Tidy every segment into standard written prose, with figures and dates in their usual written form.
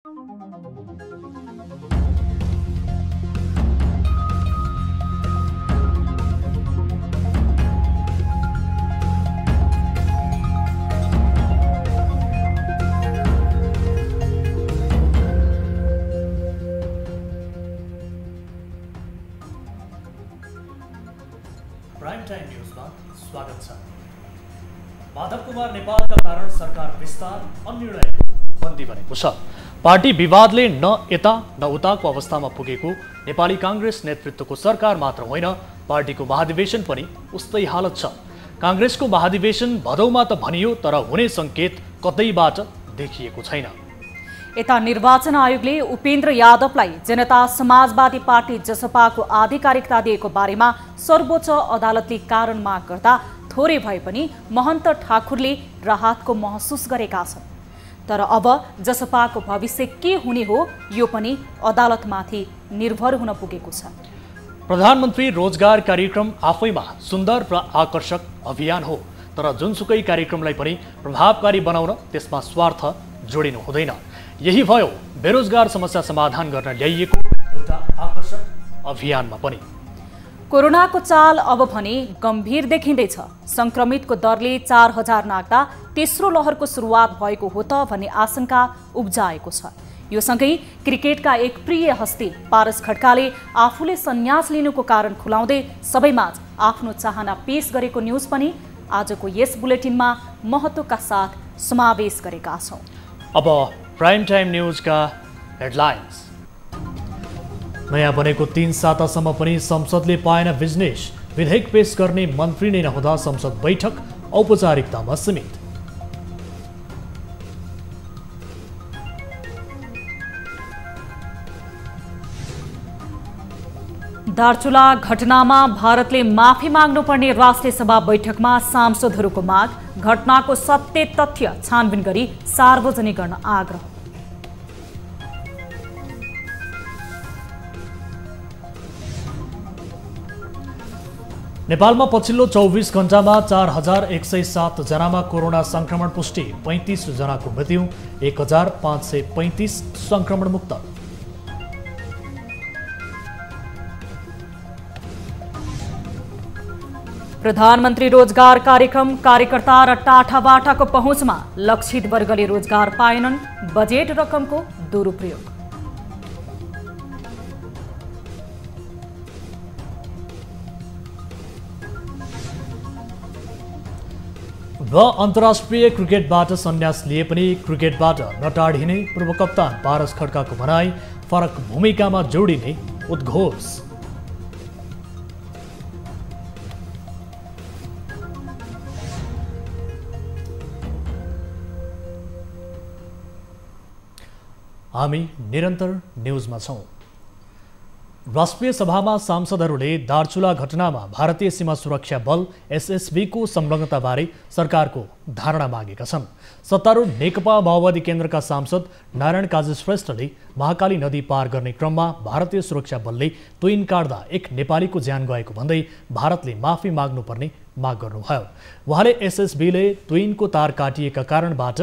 Prime time न्यूजमा स्वागत छ। माधव कुमार नेपालका कारण सरकार विस्तार अनिर्णयको बन्दी बनेको छ। पार्टी विवादले न यता न उताको अवस्थामा पुगेको नेपाली कांग्रेस नेतृत्वको सरकार मात्र होइन, पार्टीको महाधिवेशन पनि उस्तै हालत छ। कांग्रेसको महाधिवेशन भदौमा त भनियो, तर हुने संकेत कतैबाट देखिएको छैन। यता निर्वाचन आयोगले उपेन्द्र यादवलाई जनता समाजवादी पार्टी जसपाको आधिकारिकता दिएको बारेमा सर्वोच्च अदालतले कारण माग गर्दा थोरै भए पनि महन्त ठाकुरले राहतको महसुस गरेका छन्। तर अब जसपाको भविष्य के हुने हो यो पनि अदालतमाथि निर्भर हुन पुगेको छ। प्रधानमन्त्री रोजगार कार्यक्रम आफैमा सुन्दर र आकर्षक अभियान हो, तर जुनसुकै कार्यक्रमलाई पनि प्रभावकारी बनाउन त्यसमा स्वार्थ जोडिनु हुँदैन। यही भयो बेरोजगार समस्या समाधान गर्न ल्याइएको एउटा आकर्षक अभियानमा पनि। कोरोनाको चाल अब भने गम्भीर देखिँदैछ। संक्रमितको दरले 4000 नाग्दा तेस्रो लहरको सुरुवात भएको हो त भन्ने आशंका उब्जाएको छ। यो सँगै क्रिकेटका एक प्रिय हस्ती पारस खड्काले आफूले सन्यास लिनुको कारण खुलाउँदै सबैमाझ आफ्नो चाहना पेश गरेको न्यूज पनि आजको यस बुलेटिनमा महत्त्वका साथ समावेश गरेका छौं। अब प्राइम टाइम न्यूज का हेडलाइन्स। नयाँ बनेको 3 सातासम्म पनि संसदले पाएन बिजनेस। विधेयक पेश गर्ने मन्त्री नै नहुँदा संसद बैठक औपचारिकतामा सीमित। दार्चुला घटनामा भारतले माफी माग्नुपर्ने राष्ट्रिय सभा बैठकमा सांसदहरूको माग। घटनाको सत्य तथ्य छानबिन गरी सार्वजनिक गर्न आग्रह। नेपालमा पछिल्लो 24 घण्टामा 4107 जनामा कोरोना संक्रमण पुष्टि। 35 जनाको मृत्यु। 1535 संक्रमण मुक्त। प्रधानमन्त्री रोजगार कार्यक्रम कार्यकर्ता र टाठाबाटाको पहुँचमा लक्षित वर्गले रोजगार पाएनन्। बजेट रकमको दुरुपयोग। र अन्तर्राष्ट्रिय क्रिकेटबाट सन्यास लिए पनि क्रिकेटबाट नटाढिने पूर्व कप्तान पारस खड्काको भनाई। फरक भूमिकामा जोडिने उद्घोष। हामी निरन्तर न्यूजमा छौं। राष्ट्रिय सभामा सांसदहरूले दार्चुला घटनामा भारतीय सीमा सुरक्षा बल एसएसबी को संलग्नताबारे सरकारको धारणा मागेका छन्। सत्तारूढ नेकपा माओवादी केन्द्रका सांसद नारायण काजी श्रेष्ठले महाकाली नदी पार गर्ने क्रममा भारतीय सुरक्षा बलले तुइन काट्दा एक नेपालीको ज्यान गएको भन्दै भारतले माफी माग्नुपर्ने माग गर्नुभयो। उहाँले एसएसबीले तुइनको तार काटिएका कारणबाट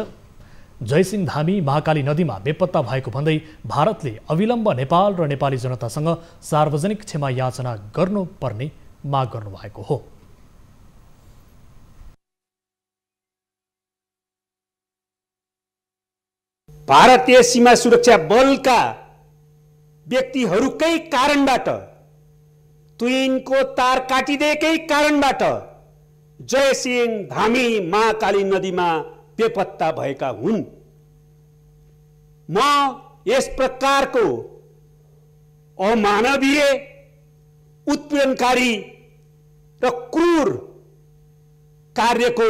जयसिंह धामी महाकाली नदीमा बेपत्ता भएको भन्दै भारतले अविलम्ब नेपाल र नेपाली जनतासँग सार्वजनिक क्षमा याचना गर्नुपर्ने माग गर्नुभएको हो। भारतीय सीमा सुरक्षा बलका व्यक्तिहरूकै कारणबाट, तुइनको तार काटिदिएकै कारणबाट जयसिंह धामी महाकाली नदीमा बेपत्ता भएका हुन्। म यस प्रकारको अमानवीय, उत्पीडनकारी र क्रूर कार्यको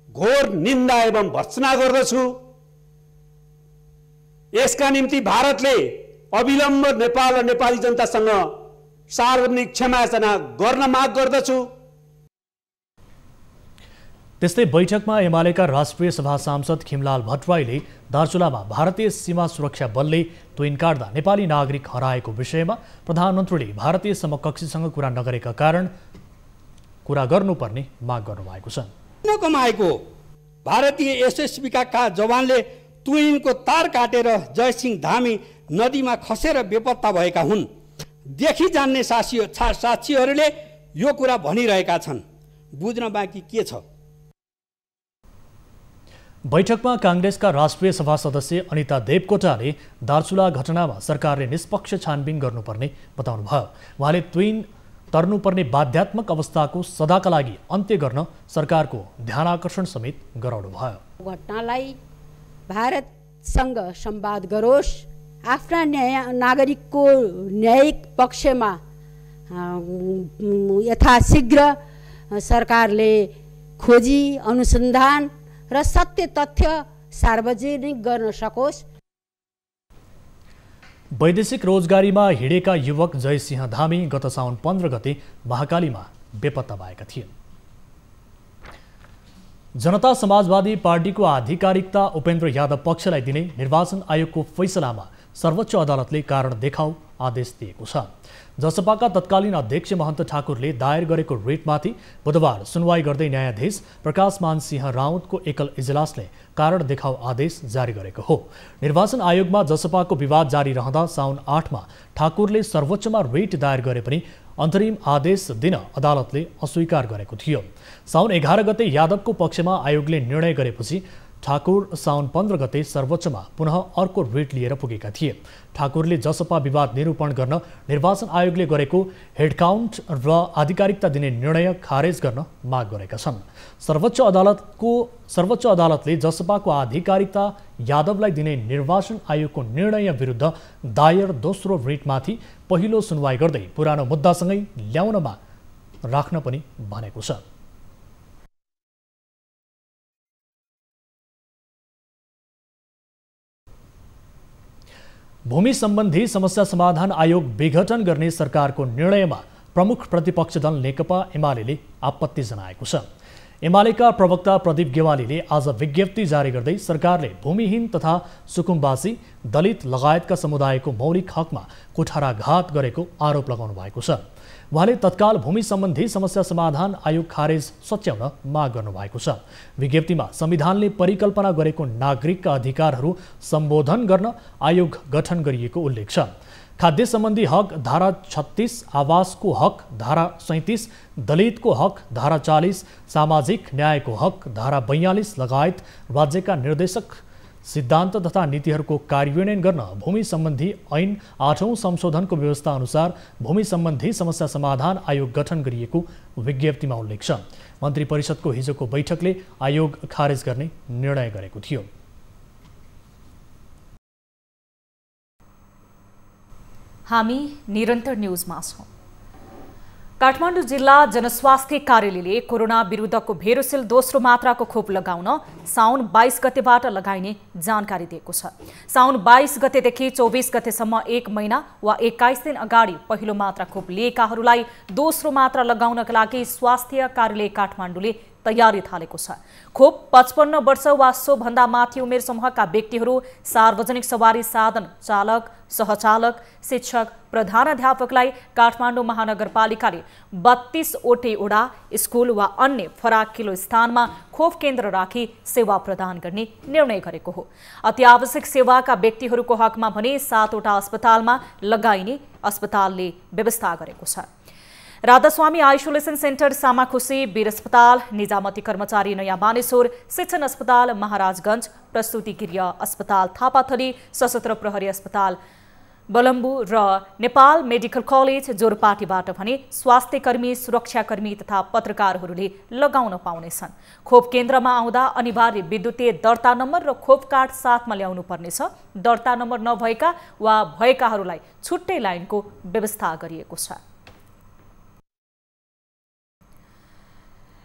घोर निन्दा एवं भर्त्सना गर्दछु। यसका निम्ति भारतले अविलम्ब नेपाल र नेपाली जनतासँग सार्वजनिक क्षमायाचना गर्न माग गर्दछु। त्यस्तै बैठकमा एमालेका राष्ट्रिय सभा सांसद खिमलाल भट्टराईले दार्चुलामा भारतीय सीमा सुरक्षा बलले तुइन काट्दा नेपाली नागरिक हराएको विषयमा प्रधानमन्त्रीले भारतीय समकक्षीसँग कुरा नगरेका कारण कुरा गर्नुपर्ने माग गर्नुभएको छ। कमाएको भारतीय एसएसबी का जवानले तुइनको तार काटेर जयसिंह धामी नदीमा खसेर बेपत्ता भएका हुन्। देखि जान्ने साक्षीहरूले यो कुरा भनिरहेका छन्। बुझ्न बाँकी के छ? बैठकमा कांग्रेसका राष्ट्रिय सभा सदस्य अनिता देवकोटाले दार्चुला घटनामा सरकारले निष्पक्ष छानबिन गर्नुपर्ने बताउनुभयो। उहाँले तुइन तर्नुपर्ने बाध्यात्मक अवस्थाको सदाका लागि अन्त्य गर्न सरकारको ध्यानआकर्षण समेत गराउनुभयो। घटनालाई भारतसँग संवाद गरोस्, आफ्ना नागरिकको न्यायिक पक्षमा यथाशीघ्र सरकारले खोजी अनुसन्धान र सत्य तथ्य सार्वजनिक गर्न सकोस्। वैदेशिक रोजगारीमा हिँडेका युवक जयसिंह धामी गत साउन 15 गते महाकालीमा बेपत्ता भएका थिए। जनता समाजवादी पार्टीको आधिकारिकता उपेन्द्र यादव पक्षलाई दिने निर्वाचन आयोगको फैसलामा सर्वोच्च अदालतले कारण देखाऊ आदेश दिएको छ। जसपाका तत्कालीन अध्यक्ष महन्त ठाकुरले दायर गरेको रिटमाथि बुधबार सुनवाई गर्दै न्यायाधीश प्रकाशमान सिंह राउतको एकल इजलासले कारण देखाऊ आदेश जारी गरेको हो। निर्वाचन आयोगमा जसपाको विवाद जारी रहँदा साउन 8 मा ठाकुरले सर्वोच्चमा रिट दायर गरे पनि अन्तरिम आदेश दिन अदालतले अस्वीकार गरेको थियो। साउन 11 गते यादवको पक्षमा आयोगले निर्णय गरेपछि ठाकुर साउन 15 गते सर्वोच्चमा पुनः अर्को रिट लिएर पुगेका थिए। ठाकुरले जसपा विवाद निरूपण गर्न निर्वाचन आयोगले गरेको हेडकाउन्ट र आधिकारिकता दिने निर्णय खारेज गर्न माग गरेका छन्। सर्वोच्च अदालतले जसपाको आधिकारिकता यादवलाई दिने निर्वाचन आयोगको निर्णय विरुद्ध दायर दोस्रो रिटमाथि पहिलो सुनवाई गर्दै पुरानो मुद्दासँगै ल्याउनमा राख्न पनि भनेको छ। भूमि सम्बन्धी समस्या समाधान आयोग विघटन गर्ने सरकारको निर्णयमा प्रमुख प्रतिपक्ष दल नेकपा एमाले आपत्ति जनाएको छ। एमालेका प्रवक्ता प्रदीप गेवालीले आज विज्ञप्ति जारी गर्दै सरकारले भूमिहीन तथा सुकुम्बासी दलित लगायतका समुदायको मौलिक हकमा कुठाराघात गरेको आरोप लगाउनु भएको छ। उहाँले तत्काल भूमि सम्बन्धी समस्या समाधान आयोग खारेज सच्याउन माग गर्नुभएको छ। विज्ञप्तिमा संविधानले परिकल्पना गरेको नागरिकका अधिकारहरू सम्बोधन गर्न आयोग गठन गरिएको उल्लेख छ। खाद्य सम्बन्धी हक धारा 36, आवासको हक धारा 37, दलितको हक धारा 40, सामाजिक न्यायको हक धारा 42 लगायत राज्यका निर्देशक सिद्धान्त तथा नीतिहरूको कार्यान्वयन गर्न भूमि सम्बन्धी ऐन 8औं संशोधनको व्यवस्था अनुसार भूमि सम्बन्धी समस्या समाधान आयोग गठन गरिएको विज्ञप्तिमा उल्लेख छ। मन्त्री परिषदको हिजोको बैठकले आयोग खारेज गर्ने निर्णय गरेको थियो। हामी निरन्तर न्यूजमा छौं। काठमाडौँ जिल्ला जनस्वास्थ्य कार्यालयले कोरोना विरुद्धको भेरोसिल दोस्रो मात्राको खोप लगाउन साउन 22 गतेबाट लगाइने जानकारी दिएको छ। साउन 22 गतेदेखि 24 गतेसम्म 1 महिना वा 21 दिन अगाडि पहिलो मात्रा खोप लिएकाहरूलाई दोस्रो मात्रा लगाउनका लागि स्वास्थ्य कार्यालय काठमाडौँले तयारी थालेको छ। खोप 55 वर्ष वा सोभन्दा माथि उमेर समूहका व्यक्तिहरू, सार्वजनिक सवारी साधन चालक, सहचालक, शिक्षक, प्रधानाध्यापकलाई काठमाडौँ महानगरपालिकाले 32 वटै वडा, स्कुल वा अन्य फराकिलो स्थानमा खोप केन्द्र राखी सेवा प्रदान गर्ने निर्णय गरेको हो। अत्यावश्यक सेवाका व्यक्तिहरूको हकमा भने 7 वटा अस्पतालमा लगाइने अस्पतालले व्यवस्था गरेको छ। राधास्वामी आइसोलेसन सेन्टर सामाखुसी, वीर अस्पताल, निजामती कर्मचारी नयाँ बानेश्वर, शिक्षण अस्पताल महाराजगञ्ज, प्रस्तुति गृह अस्पताल थापाथली, सशस्त्र प्रहरी अस्पताल बलम्बु र नेपाल मेडिकल कलेज जोरपाटीबाट भने स्वास्थ्यकर्मी, सुरक्षाकर्मी तथा पत्रकारहरूले लगाउन पाउनेछन्। खोप केन्द्रमा आउँदा अनिवार्य विद्युतीय दर्ता नम्बर र खोप कार्ड साथमा ल्याउनु पर्नेछ। दर्ता नम्बर नभएका वा भएकाहरूलाई छुट्टै लाइनको व्यवस्था गरिएको छ।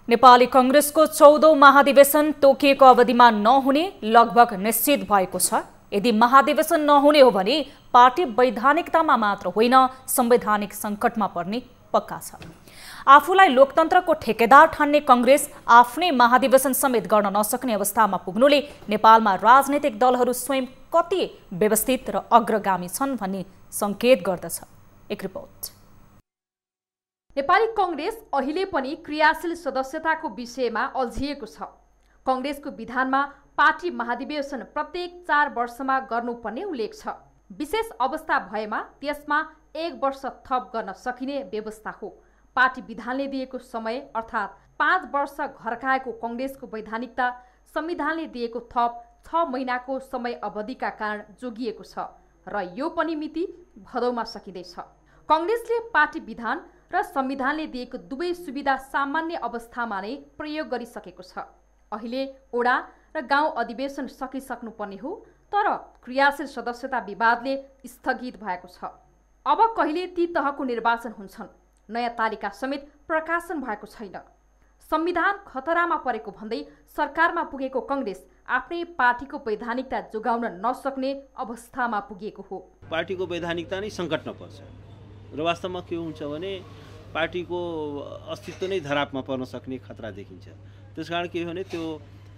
नेपाली कांग्रेसको 14औं महाधिवेशन तोकिएको अवधिमा नहुने लगभग निश्चित भएको छ। यदि महाधिवेशन नहुने हो भने पार्टी वैधानिकतामा मात्र होइन संवैधानिक सङ्कटमा पर्ने पक्का छ। आफूलाई लोकतन्त्रको ठेकेदार ठान्ने कांग्रेस आफ्नै महाधिवेशन समेत गर्न नसक्ने अवस्थामा पुग्नुले नेपालमा राजनैतिक दलहरू स्वयं कति व्यवस्थित र अग्रगामी छन् भन्ने संकेत गर्दछ। एक रिपोर्ट। नेपाली कांग्रेस अहिले पनि क्रियाशील सदस्यताको विषयमा अल्झिएको छ। कांग्रेसको विधानमा पार्टी महाधिवेशन प्रत्येक 4 वर्षमा गर्नुपर्ने उल्लेख छ। विशेष अवस्था भएमा त्यसमा 1 वर्ष थप गर्न सकिने व्यवस्था हो। पार्टी विधानले दिएको समय अर्थात् 5 वर्ष घर्काएको कांग्रेसको वैधानिकता संविधानले दिएको थप 6 महिनाको समय अवधिका कारण जोगिएको छ र यो पनि मिति भदौमा सकिँदैछ। कांग्रेसले पार्टी विधान र संविधानले दिएको दुवै सुविधा सामान्य अवस्थामा नै प्रयोग गरिसकेको छ। अहिले ओडा र गाउँ अधिवेशन सकिसक्नुपर्ने हो, तर क्रियाशील सदस्यता विवादले स्थगित भएको छ। अब कहिले ती तहको निर्वाचन हुन्छन्? नयाँ तालिका समेत प्रकाशन भएको छैन। संविधान खतरामा परेको भन्दै सरकारमा पुगेको कांग्रेस आफ्नै पार्टीको वैधानिकता जोगाउन नसक्ने अवस्थामा पुगेको हो। पार्टीको वैधानिकता नै सङ्कटमा पर्छ र वास्तवमा के हुन्छ भने पार्टीको अस्तित्व नै धरापमा पर्न सक्ने खतरा देखिन्छ। त्यसकारण के हो भने त्यो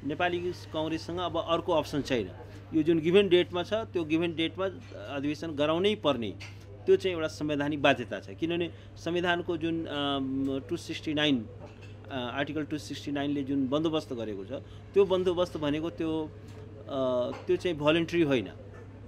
नेपाली कांग्रेससँग अब अर्को अप्सन छैन। यो जुन गिभन डेटमा छ त्यो गिभन डेटमा अधिवेशन गराउनै पर्ने त्यो चाहिँ एउटा संवैधानिक बाध्यता छ। किनभने संविधानको जुन 269 आर्टिकल 269 ले जुन बन्दोबस्त गरेको छ त्यो बन्दोबस्त भनेको त्यो चाहिँ भोलन्टरी होइन,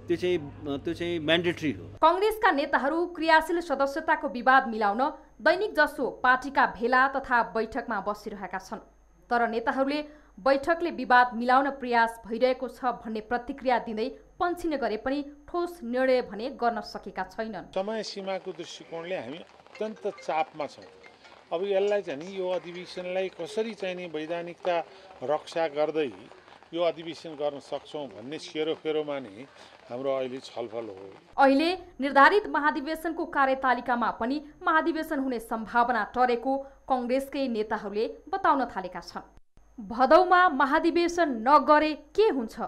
त्यो चाहिँ म्यान्डेटरी हो। कांग्रेसका नेताहरू क्रियाशील सदस्यताको विवाद मिलाउन दैनिक जसो पार्टीका भेला तथा बैठकमा बसिरहेका छन्, तर नेताहरूले बैठकले विवाद मिलाउन प्रयास भइरहेको छ भन्ने प्रतिक्रिया दिँदै पन्छिने गरे पनि ठोस निर्णय भने गर्न सकेका छैनन्। समय सीमाको दृष्टिकोणले हामी अत्यन्त चापमा छौँ। अब यसलाई चाहिँ नि यो अधिवेशनलाई कसरी चाहिँ नि वैधानिकता रक्षा गर्दै यो अधिवेशन गर्न सक्छौँ भन्ने सेरोफेरोमा नै हाम्रो अहिले छलफल हो। अहिले निर्धारित महाधिवेशनको कार्यतालिकामा पनि महाधिवेशन हुने सम्भावना टरेको कांग्रेसकै नेताहरूले बताउन थालेका छन्। भदौमा महाधिवेशन नगरे के हुन्छ?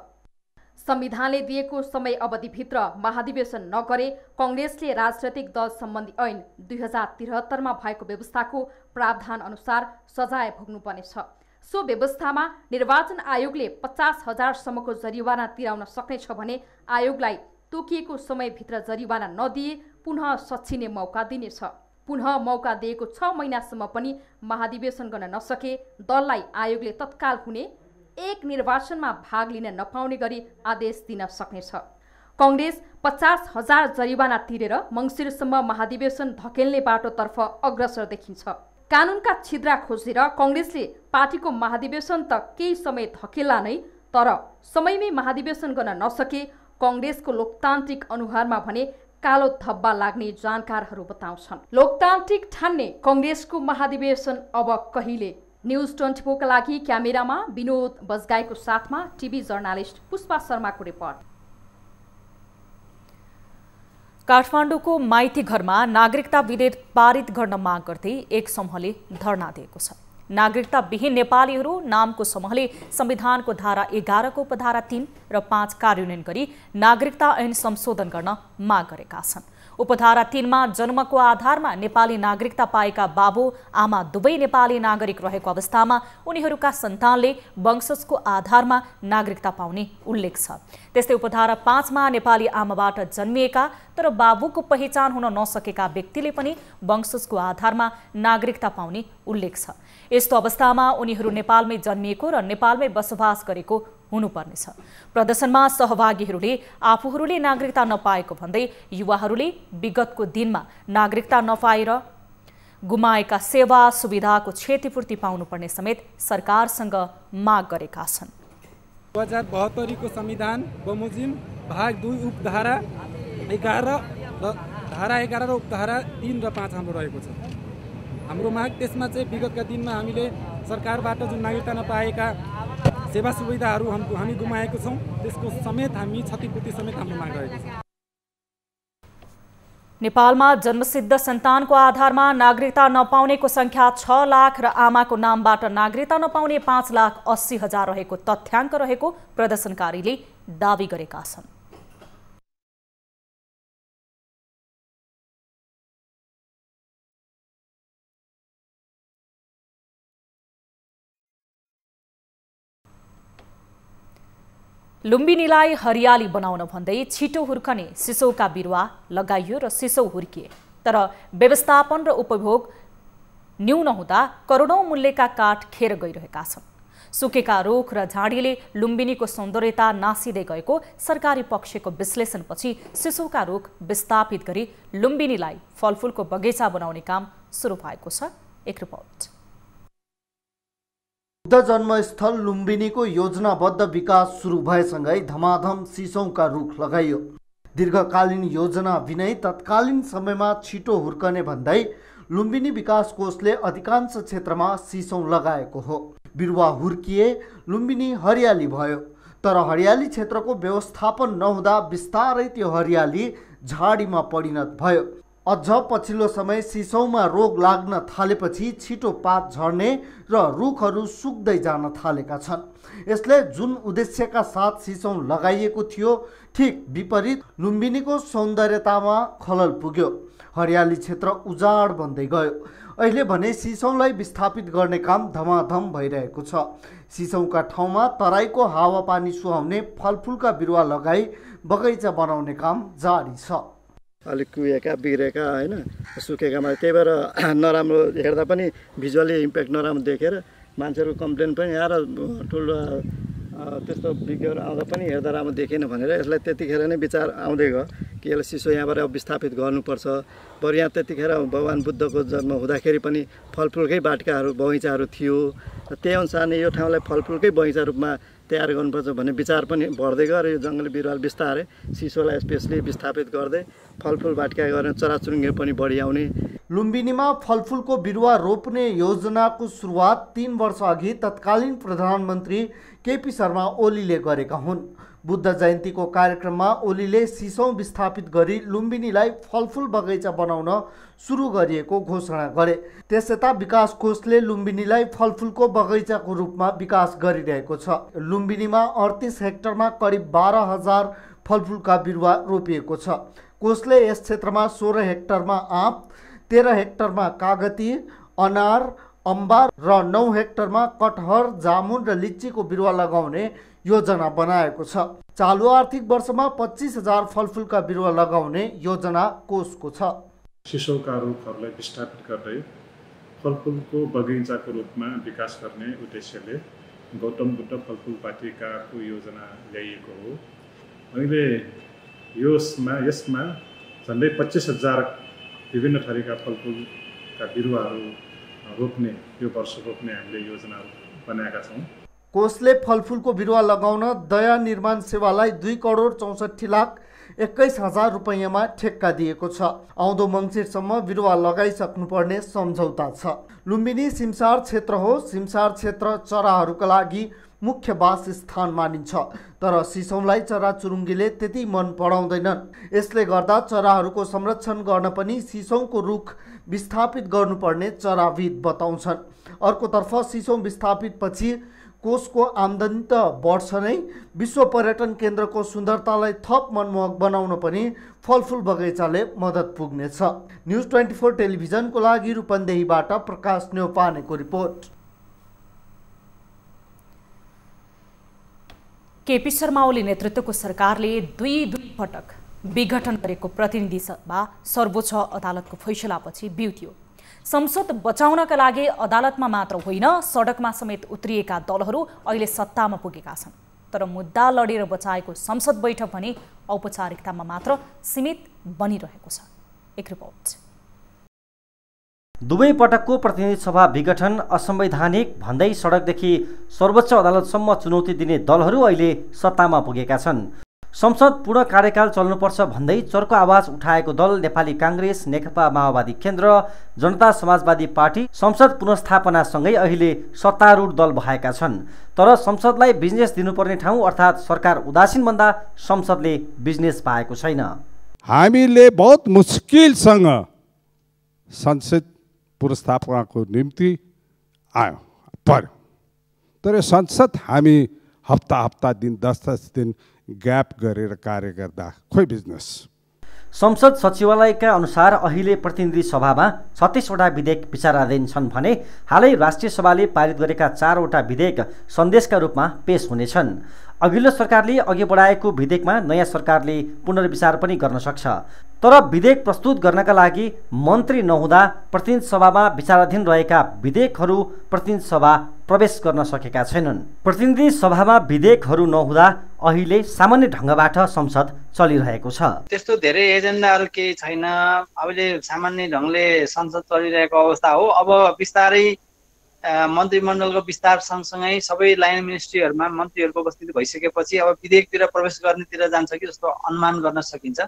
संविधानले दिएको समय अवधिभित्र महाधिवेशन नगरे कांग्रेसले राजनैतिक दल सम्बन्धी ऐन 2073 मा भएको व्यवस्थाको प्रावधान अनुसार सजाय भोग्नुपर्नेछ। सो व्यवस्थामा निर्वाचन आयोगले 50,000 सम्मको जरिवाना तिराउन सक्नेछ भने आयोगलाई तोकिएको समयभित्र जरिवाना नदिए पुनः सच्चिने मौका दिनेछ। पुनः मौका दिएको 6 महिनासम्म पनि महाधिवेशन गर्न नसके दललाई आयोगले तत्काल हुने एक निर्वाचनमा भाग लिन नपाउने गरी आदेश दिन सक्नेछ। कांग्रेस 50,000 जरिवाना तिरेर मंसिरसम्म महाधिवेशन धकेल्ने बाटोतर्फ अग्रसर देखिन्छ। कानूनका छिद्रा खोजेर कांग्रेसले पार्टीको महाधिवेशन त केही समय धकेल्ला नै, तर समयमै महाधिवेशन गर्न नसके कांग्रेसको लोकतान्त्रिक अनुहारमा भने कालो धब्बा लाग्ने जानकारहरू बताउँछन्। लोकतान्त्रिक ठान्ने कांग्रेसको महाधिवेशन अब कहिले? न्यूज 24 का लागि क्यामेरामा विनोद बजगाईको साथमा टिभी जर्नालिस्ट पुष्पा शर्माको रिपोर्ट। काठमाडौँको माइती घरमा नागरिकता विधेयक पारित गर्न माग गर्दै एक समूहले धरना दिएको छ। नागरिकता विहीन नेपालीहरू नामको समूहले संविधानको धारा 11 को उपधारा 3 र 5 कार्यान्वयन गरी नागरिकता ऐन संशोधन गर्न माग गरेका छन्। उपधारा 3 मा जन्मको आधारमा नेपाली नागरिकता पाएका बाबु आमा दुवै नेपाली नागरिक रहेको अवस्थामा उनीहरूका सन्तानले वंशजको आधारमा नागरिकता पाउने उल्लेख छ। त्यस्तै उपधारा 5 मा नेपाली आमाबाट जन्मिएका तर बाबुको पहिचान हुन नसकेका व्यक्तिले पनि वंशजको आधारमा नागरिकता पाउने उल्लेख छ। यस्तो अवस्थामा उनीहरू नेपालमै जन्मिएको र नेपालमै बसोबास गरेको हुनुपर्नेछ। प्रदर्शनमा सहभागीहरूले आफूहरूले नागरिकता नपाएको भन्दै युवाहरूले विगतको दिनमा नागरिकता नपाएर गुमाएका सेवा सुविधाको क्षतिपूर्ति पाउनुपर्ने समेत सरकारसँग माग गरेका छन्। 2072 को संविधान बमोजिम भाग 2 उपधारा 11 र धारा 11 र उपधारा 3 र 5 हाम्रो रहेको छ। हाम्रो माग त्यसमा चाहिँ विगतका दिनमा हामीले सरकारबाट जुन नागरिकता नपाएका सेवा सुविधाहरू हामी गुमाएको छौँ त्यसको समेत हामी क्षतिपूर्ति समेत हाम्रो माग रहेको छ। नेपालमा जन्मसिद्ध सन्तानको आधारमा नागरिकता नपाउनेको संख्या 6 लाख र आमाको नामबाट नागरिकता नपाउने 5,80,000 रहेको तथ्याङ्क रहेको प्रदर्शनकारीले दावी गरेका छन्। लुम्बिनीलाई हरियाली बनाउन भन्दै छिटो हुर्कने सिसौका बिरुवा लगाइयो र सिसौ हुर्किए, तर व्यवस्थापन र उपभोग न्यून हुँदा करोडौं मूल्यका काठ खेर गइरहेका छन्। सुकेका रुख र झाडीले लुम्बिनीको सौन्दर्यता नासिँदै गएको सरकारी पक्षको विश्लेषणपछि सिसौका रुख विस्थापित गरी लुम्बिनीलाई फलफुलको बगैँचा बनाउने काम सुरु भएको छ। एक रिपोर्ट। बुद्ध जन्मस्थल लुम्बिनीको योजनाबद्ध विकास सुरु भएसँगै धमाधम सिसौका रुख लगाइयो। दीर्घकालीन योजना बिनै तत्कालीन समयमा छिटो हुर्कने भन्दै लुम्बिनी विकास कोषले अधिकांश क्षेत्रमा सिसौं लगाएको हो। बिरुवा हुर्किए, लुम्बिनी हरियाली भयो। तर हरियाली क्षेत्रको व्यवस्थापन नहुँदा बिस्तारै त्यो हरियाली झाडीमा परिणत भयो। अझ पछिल्लो समय सिसौमा रोग लाग्न थालेपछि छिटो पात झर्ने र रुखहरू सुक्दै जान थालेका छन्। यसले जुन उद्देश्यका साथ सिसौं लगाइएको थियो ठीक विपरीत लुम्बिनीको सौन्दर्यतामा खलल पुग्यो। हरियाली क्षेत्र उजाड बन्दै गयो। अहिले भने सिसौलाई विस्थापित गर्ने काम धमाधम भइरहेको छ। सिसौका ठाउँमा तराईको हावापानी सुहाउने फलफुलका बिरुवा लगाई बगैँचा बनाउने काम जारी छ। अलिक कुहेका बिग्रेका होइन सुकेकामा त्यही भएर नराम्रो हेर्दा पनि भिजुअली इम्प्याक्ट नराम्रो देखेर मान्छेहरूको कम्प्लेन पनि आएर ठुलो त्यस्तो विज्ञहरू आउँदा पनि हेर्दा राम्रो देखेन भनेर यसलाई त्यतिखेर नै विचार आउँदै गयो कि यसलाई सिसो यहाँबाट विस्थापित गर्नुपर्छ। बरु यहाँ त्यतिखेर भगवान बुद्धको जन्म हुँदाखेरि पनि फलफुलकै बाटकाहरू बगैँचाहरू थियो। त्यही अनुसार नै यो ठाउँलाई फलफुलकै बगैँचा रूपमा तयार गर्नुपर्छ भन्ने विचार पनि बढ्दै गयो र यो जङ्गली बिरुवा बिस्तारै सिसोलाई स्पेसली विस्थापित गर्दै फलफुल बाटका गरेर चराचुरुङ्गी पनि बढी आउने। लुम्बिनीमा फलफुलको बिरुवा रोप्ने योजनाको सुरुवात 3 वर्ष अघि तत्कालीन प्रधानमन्त्री केपी शर्मा ओलीले गरेका हुन्। बुद्ध जयन्तीको कार्यक्रममा ओलीले सिसौं विस्थापित गरी लुम्बिनीलाई फलफुल बगैँचा बनाउन सुरु गरिएको घोषणा गरे। त्यसयता विकास कोषले लुम्बिनीलाई फलफुलको बगैँचाको रूपमा विकास गरिरहेको छ। लुम्बिनीमा 38 हेक्टरमा करिब 12,000 फलफुलका बिरुवा रोपिएको छ। कोषले यस क्षेत्रमा 16 हेक्टरमा आँप, 13 हेक्टरमा कागती, अनार, अम्बा र 9 हेक्टरमा कटहर, जामुन र लिच्चीको बिरुवा लगाउने योजना बनाएको छ। चालु आर्थिक वर्षमा 25,000 फलफुलका बिरुवा लगाउने योजना कोषको छ। सिसौका रुखहरूलाई विस्थापित गर्दै फलफुलको बगैँचाको रूपमा विकास गर्ने उद्देश्यले गौतम बुद्ध फलफुल वाटिकाको योजना ल्याइएको हो। अहिले यसमा झन्डै 25,000 विभिन्न थरीका फलफुलका बिरुवाहरू रोप्ने यो वर्ष रोप्ने हामीले योजना बनाएका छौँ। कोषले फलफुलको बिरुवा लगाउन दया निर्माण सेवालाई 2,64,21,000 रुपैयाँमा ठेक्का दिएको छ। आउँदो मङ्सिरसम्म बिरुवा लगाइसक्नुपर्ने सम्झौता छ। लुम्बिनी सिमसार क्षेत्र हो। सिमसार क्षेत्र चराहरूका लागि मुख्य वासस्थान मानिन्छ। तर सिसौलाई चराचुरुङ्गीले त्यति मन पराउँदैनन्। यसले गर्दा चराहरूको संरक्षण गर्न पनि सिसौको रुख विस्थापित गर्नुपर्ने चराविद बताउँछन्। अर्कोतर्फ सिसौ विस्थापित पछि कोषको आम्दानी त बढ्छ नै, विश्व पर्यटन केन्द्रको सुन्दरतालाई थप मनमोहक बनाउन पनि फलफुल बगैँचाले मद्दत पुग्नेछ। न्युज 24 टेलिभिजनको लागि रूपन्देहीबाट प्रकाश न्यौपानेको रिपोर्ट। केपी शर्मा ओली नेतृत्वको सरकारले दुई पटक विघटन गरेको प्रतिनिधि सभा सर्वोच्च अदालतको फैसलापछि बिउत्यो। संसद बचाउनका लागि अदालतमा मात्र होइन सडकमा समेत उत्रिएका दलहरू अहिले सत्तामा पुगेका छन्। तर मुद्दा लडेर बचाएको संसद बैठक भने औपचारिकतामा मात्र सीमित बनिरहेको छ। एक रिपोर्ट। दुवै पटकको प्रतिनिधि सभा विघटन असंवैधानिक भन्दै सडकदेखि सर्वोच्च अदालतसम्म चुनौती दिने दलहरू अहिले सत्तामा पुगेका छन्। संसद पूर्ण कार्यकाल चल्नुपर्छ भन्दै चर्को आवाज उठाएको दल नेपाली कांग्रेस, नेकपा माओवादी केन्द्र, जनता समाजवादी पार्टी संसद पुनर्स्थापनासँगै अहिले सत्तारूढ दल भएका छन्। तर संसदलाई बिजनेस दिनुपर्ने ठाउँ अर्थात् सरकार उदासीन भन्दा संसदले बिजनेस पाएको छैन। हामीले बहुत मुस्किलसँग संसद पुनर्स्थापनाको निम्ति आयो पर्यो। तर संसद हामी हप्ता दिन 10 दिन ग्याप गरेर कार्य गर्दा खोइ बिजनेस। संसद सचिवालयका अनुसार अहिले प्रतिनिधि सभामा 36वटा विधेयक विचाराधीन छन् भने हालै राष्ट्रिय सभाले पारित गरेका 4वटा विधेयक सन्देशका रूपमा पेश हुनेछन्। अघिल्लो सरकारले अघि बढाएको विधेयकमा नयाँ सरकारले पुनर्विचार पनि गर्न सक्छ। तर विधेयक प्रस्तुत गर्नका लागि मन्त्री नहुँदा प्रतिनिधि सभामा विचाराधीन रहेका विधेयकहरू प्रतिनिधि सभा प्रवेश गर्न सकेका छैनन्। प्रतिनिधि सभामा विधेयकहरू नहुँदा अहिले सामान्य ढङ्गबाट संसद चलिरहेको छ। त्यस्तो धेरै एजेन्डाहरू केही छैन। अहिले सामान्य ढङ्गले संसद चलिरहेको अवस्था हो। अब बिस्तारै मन्त्रीमण्डलको विस्तार सँगसँगै सबै लाइन मिनिस्ट्रीहरूमा मन्त्रीहरूको उपस्थिति भइसकेपछि अब विधेयकतिर प्रवेश गर्नेतिर जान्छ कि जस्तो अनुमान गर्न सकिन्छ।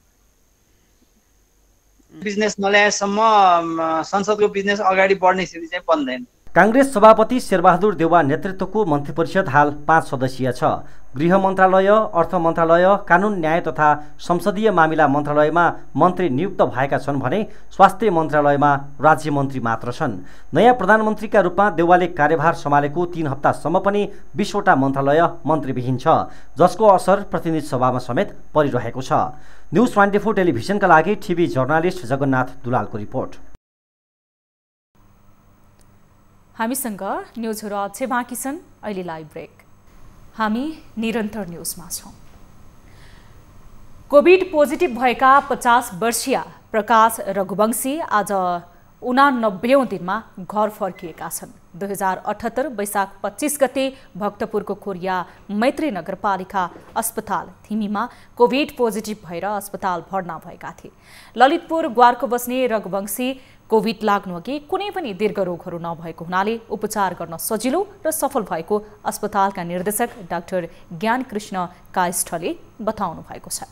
बिजनेस नल्याएसम्म संसदको बिजनेस अगाडि बढ्ने स्थिति चाहिँ बन्दैन। काङ्ग्रेस सभापति शेरबहादुर देउवा नेतृत्वको मन्त्री परिषद हाल 5 सदस्यीय छ। गृह मन्त्रालय, अर्थ मन्त्रालय, कानुन न्याय तथा संसदीय मामिला मन्त्रालयमा मन्त्री नियुक्त भएका छन् भने स्वास्थ्य मन्त्रालयमा राज्य मन्त्री मात्र छन्। नयाँ प्रधानमन्त्रीका रूपमा देउवाले कार्यभार सम्हालेको 3 हप्तासम्म पनि 20 वटा मन्त्रालय मन्त्रीविहीन छ, जसको असर प्रतिनिधि सभामा समेत परिरहेको छ। न्युज 24 टेलिभिजनका लागि टिभी जर्नालिस्ट जगन्नाथ दुलालको रिपोर्ट। हामीसँग न्युजहरू अझै बाँकी छन्। अहिले लाइभ ब्रेक। हामी निरन्तर न्युजमा छौँ। कोभिड पोजिटिभ भएका 50 वर्षीय प्रकाश रघुवंशी आज 89औं दिनमा घर फर्किएका छन्। 2078 वैशाख 25 गते भक्तपुरको खोरिया मैत्री नगरपालिका अस्पताल थिमीमा कोभिड पोजिटिभ भएर अस्पताल भर्ना भएका थिए। ललितपुर ग्वारको बस्ने रघुवंशी कोभिड लाग्नु अघि कुनै पनि दीर्घ रोगहरू नभएको हुनाले उपचार गर्न सजिलो र सफल भएको अस्पतालका निर्देशक डाक्टर ज्ञानकृष्ण कायस्थले बताउनु भएको छ।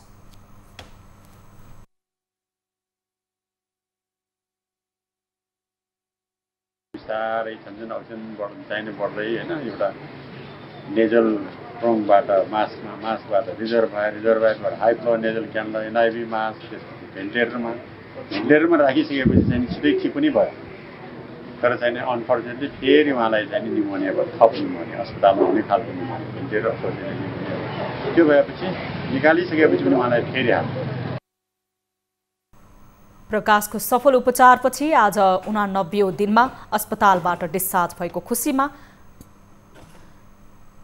बिस्तारै छन् अक्सिजन चाहिने बढ्दै हैन, एउटा नेजल ट्रङ्कबाट मासबाट रिजर्भायरबाट हाई फ्लो नेजल क्यानला एनआइभी मास, भेन्टिलेटरमा राखिसकेपछि चाहिँ छिटै ठिक पनि भयो। तर चाहिँ अनफर्चुनेटली फेरि उहाँलाई चाहिँ निमोनिया भयो, थप निमोनिया, अस्पतालमा हुने खालको निमोनिया, भेन्टिलेटर अस्पतालमा निमोनिया। त्यो भएपछि निकालिसकेपछि पनि उहाँलाई फेरि हाल्यो। प्रकाशको सफल उपचारपछि आज 89औं दिनमा अस्पतालबाट डिस्चार्ज भएको खुसीमा